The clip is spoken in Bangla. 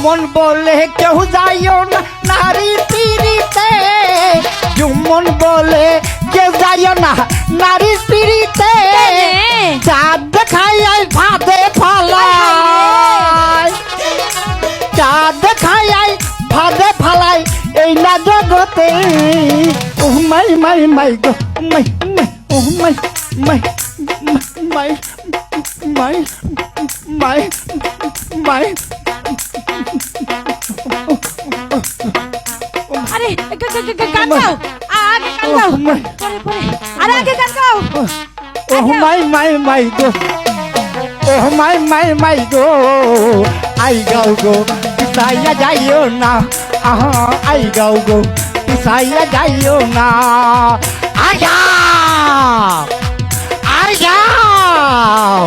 জুম্মন বলে কেউ যাইও না নারী পিড়িতে, জুম্মন বলে কেউ যাইও না নারী পিড়িতে, চাঁদ দেখাই আই ফাঁদে ফালাই, চাঁদ দেখাই আই ফাঁদে ফালাই এই না জগতে। ও মাই মাই মাই গো মাই মাই, ও মাই মাই মাই মাই মাই মাই। আরে গান গাও, আগে গান গাও, পরে পরে আরে আগে গান গাও। ও মাই মাই মাই গো, ও মাই মাই মাই গো, আই গাও গো পিছাইয়া যাইও না, আহা আই গাও গো পিছাইয়া যাইও না, আই যাও আই যাও।